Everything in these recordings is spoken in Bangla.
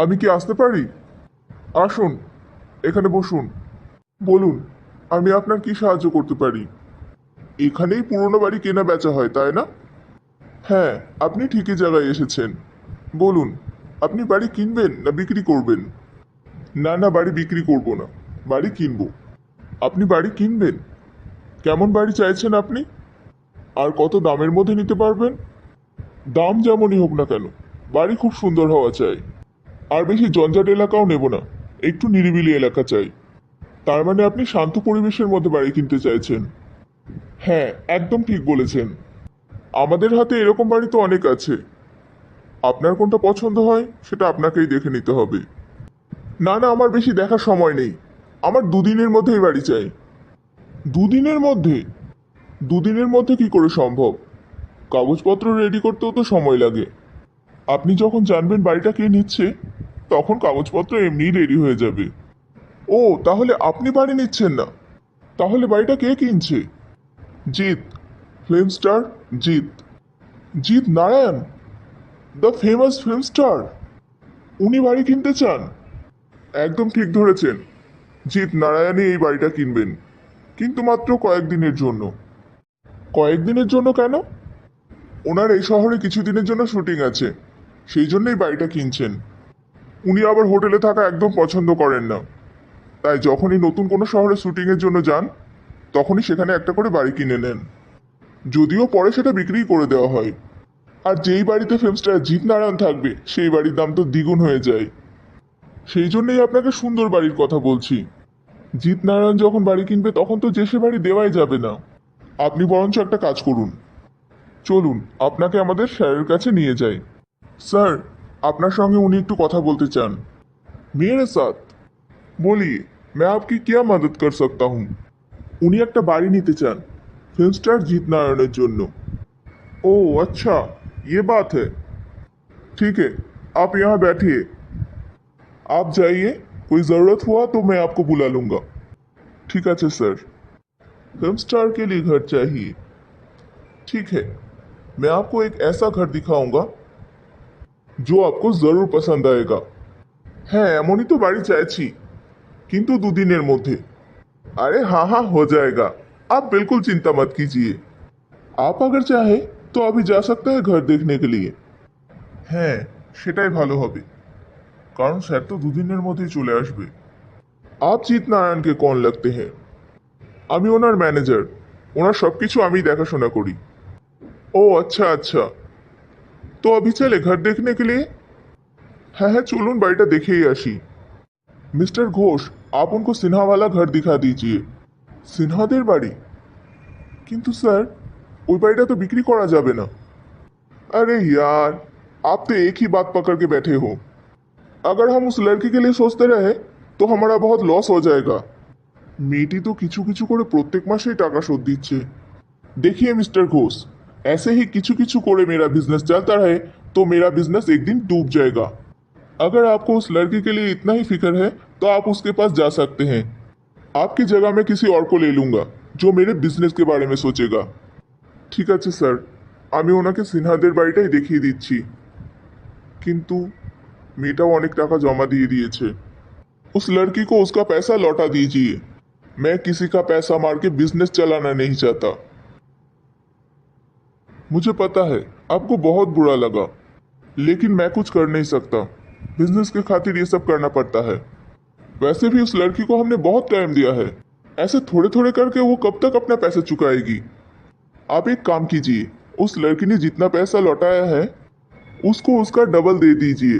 আমি কি আসতে পারি? আসুন, এখানে বসুন। বলুন, আমি আপনার কি সাহায্য করতে পারি? এখানেই পুরনো বাড়ি কেনা বেচা হয়, তাই না? হ্যাঁ, আপনি ঠিকই জায়গায় এসেছেন। বলুন, আপনি বাড়ি কিনবেন না বিক্রি করবেন? না না, বাড়ি বিক্রি করব না, বাড়ি কিনবো। আপনি বাড়ি কিনবেন? কেমন বাড়ি চাইছেন আপনি? আর কত দামের মধ্যে নিতে পারবেন? দাম যেমনই হোক না কেন, বাড়ি খুব সুন্দর হওয়া চাই। আর বেশি জঞ্জাট এলাকাও নেব না, একটু নিরিবিলি এলাকা চাই। তার মানে আপনি শান্ত পরিবেশের মধ্যে বাড়ি কিনতে চাইছেন? হ্যাঁ, একদম ঠিক বলেছেন। আমাদের হাতে এরকম বাড়ি তো অনেক আছে। আপনার কোনটা পছন্দ হয় সেটা আপনাকেই দেখে নিতে হবে। না না, আমার বেশি দেখার সময় নেই। আমার দুদিনের মধ্যেই বাড়ি চাই। দুদিনের মধ্যে? দুদিনের মধ্যে কি করে সম্ভব? কাগজপত্র রেডি করতেও তো সময় লাগে। আপনি যখন জানবেন বাড়িটা কে নিচ্ছে, তখন কাগজপত্র এমনিই রেডি হয়ে যাবে। ও, তাহলে আপনি বাড়ি নিচ্ছেন না? তাহলে বাড়িটা কে কিনছে? Jeet, film star Jeet. Jeet Narayan, the famous film star, উনি বাড়ি কিনতে চান? একদম ঠিক ধরেছেন। জিৎ নারায়ণই এই বাড়িটা কিনবেন, কিন্তু মাত্র কয়েকদিনের জন্য। কয়েকদিনের জন্য কেন? ওনার এই শহরে কিছুদিনের জন্য শুটিং আছে, সেই জন্যই বাড়িটা কিনছেন। উনি আবার হোটেলে থাকা একদম পছন্দ করেন না, তাই যখনই নতুন কোনো শহরে শুটিংয়ের জন্য যান, তখনই সেখানে একটা করে বাড়ি কিনে নেন। যদিও পরে সেটা বিক্রি করে দেওয়া হয়। আর যেই বাড়িতে ফিল্মস্টার জিৎ নারায়ণ থাকবে, সেই বাড়ির দাম তো দ্বিগুণ হয়ে যায়। সেই জন্যই আপনাকে সুন্দর বাড়ির কথা বলছি। জিৎ নারায়ণ যখন বাড়ি কিনবে, তখন তো যে সে বাড়ি দেওয়াই যাবে না। আপনি বরঞ্চ একটা কাজ করুন, চলুন আপনাকে আমাদের স্যারের কাছে নিয়ে যাই। স্যার, আপনার সঙ্গে উনি একটু কথা বলতে চান। মেরে সাথ? বলিए, मैं आपकी क्या मदद कर सकता हूँ? উনি একটা বাড়ি নিতে চান, ফিল্মস্টার জিৎ নারায়ণের জন্য। ও अच्छा, ये बात है। ठीक है, आप यहाँ बैठिए। आप जाइए, कोई ज़रूरत हुआ तो मैं आपको बुला लूंगा। ठीक है सर। फिल्म स्टार के लिए घर चाहिए। ठीक है, मैं आपको एक ऐसा घर दिखाऊंगा जो आपको जरूर पसंद आएगा। হ্যাঁ, এমনই তো বাড়ি চাইছি, কিন্তু দুদিনের মধ্যে। अरे हाँ हाँ, हो जाएगा। आप बिल्कुल चिंता मत कीजिए। आप अगर चाहे तो अभी जा सकते हैं घर देखने के लिए। হ্যাঁ, সেটাই ভালো হবে, কারণ স্যার তো দুদিনের মধ্যেই চলে আসবে। आप जीत नारायण के कौन लगते हैं? আমি ওনার ম্যানেজার, ওনার সবকিছু আমি দেখাশোনা করি। ও अच्छा अच्छा, तो अभी चले घर देखने के लिए? হ্যাঁ হ্যাঁ, চলুন বাড়িটা দেখেই আসি। মিস্টার ঘোষ, आप उनको सिन्हा वाला घर दिखा दीजिए। সিনহাদের বাড়ি? কিন্তু স্যার, ওই বাড়িটা তো বিক্রি করা যাবে না। अरे यार, आप तो एक ही बात पकड़ के बैठे हो। अगर हम उस लड़की के लिए सोचते रहे तो हमारा बहुत लॉस हो जाएगा। মেয়েটি তো কিছু কিছু করে প্রত্যেক মাসেই টাকা শোধ দিচ্ছে। देखिए मिस्टर घोष, ऐसे ही किचु किचु कोड़े मेरा बिजनेस चलता रहे तो मेरा बिजनेस एक दिन डूब जाएगा। अगर आपको उस लड़की के लिए इतना ही फिक्र है तो आप उसके पास जा सकते हैं। आपकी जगह मैं किसी और को ले लूंगा जो मेरे बिजनेस के बारे में सोचेगा। ঠিক আছে স্যার, আমি ওনাকে সিনহাদের বাড়িটাই দেখিয়ে দিচ্ছি। কিন্তু মেয়েটাও অনেক টাকা জমা দিয়ে দিয়েছে। उस लड़की को उसका पैसा लौटा दीजिए। मैं किसी का पैसा मार के बिजनेस चलाना नहीं चाहता। मुझे पता है आपको बहुत बुरा लगा, लेकिन मैं कुछ कर नहीं सकता। बिजनेस के खातिर ये सब करना पड़ता है। वैसे भी उस लड़की को हमने बहुत टाइम दिया है, ऐसे थोड़े थोड़े करके वो कब तक अपना पैसा चुकाएगी? आप एक काम कीजिए, उस लड़की ने जितना पैसा लौटाया है उसको उसका डबल दे दीजिए।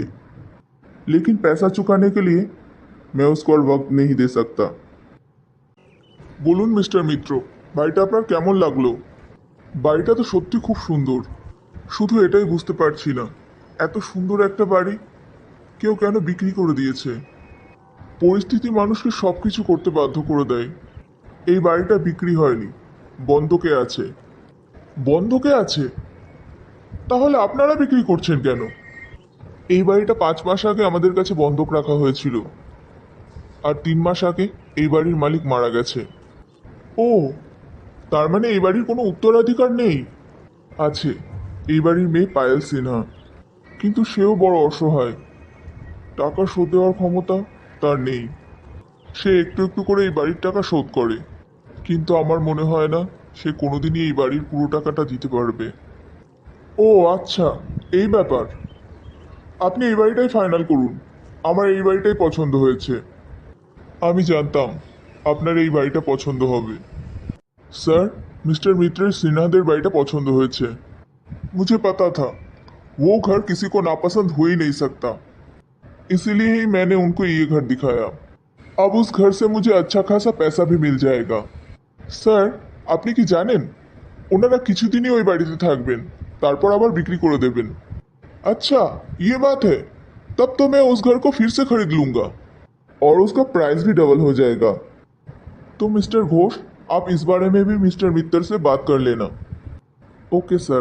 लेकिन पैसा चुकाने के लिए मैं उसको और वक्त नहीं दे सकता। বলুন মিস্টার মিত্র, বাড়িটা আপনার কেমন লাগলো? বাড়িটা তো সত্যি খুব সুন্দর, শুধু এটাই বুঝতে পারছি না, এত সুন্দর একটা বাড়ি কেউ কেন বিক্রি করে দিয়েছে। পরিস্থিতি মানুষকে সব কিছু করতে বাধ্য করে দেয়। এই বাড়িটা বিক্রি হয়নি, বন্ধকে আছে। বন্ধকে আছে? তাহলে আপনারা বিক্রি করছেন কেন? এই বাড়িটা 5 মাস আগে আমাদের কাছে বন্ধক রাখা হয়েছিল, আর 3 মাস আগে এই বাড়ির মালিক মারা গেছে। ও, তার মানে এই বাড়ির কোনো উত্তরাধিকার নেই? আছে, এই বাড়ির মেয়ে পায়েল সিনহা, কিন্তু সেও বড় অসহায়। টাকা শোধ দেওয়ার ক্ষমতা তার নেই। সে একটু একটু করে এই বাড়ির টাকা শোধ করে, কিন্তু আমার মনে হয় না সে কোনোদিনই এই বাড়ির পুরো টাকাটা দিতে পারবে। ও আচ্ছা, এই ব্যাপার। আপনি এই বাড়িটাই ফাইনাল করুন। আমার এই বাড়িটাই পছন্দ হয়েছে। আমি জানতাম আপনার এই বাড়িটা পছন্দ হবে। স্যার, मिस्टर मित्रेर सिन्हाদের বাড়িটা পছন্দ হয়েছে। मुझे पता था वो घर किसी को नापसंद हो ही नहीं सकता, इसीलिए ही मैंने उनको ये घर दिखाया। अब उस घर से मुझे अच्छा खासा पैसा भी मिल जाएगा। স্যার, আপনি কি জানেন ওনারা কিছুদিনই ওই বাড়িতে থাকবেন, তারপর আবার বিক্রি করে देবেন। अच्छा, ये बात है। तब तो मैं उस घर को फिर से खरीद लूंगा और उसका प्राइस भी डबल हो जाएगा। तो मिस्टर घोष, आप इस बारे में भी मिस्टर मित्तर से बात कर लेना। Okay sir.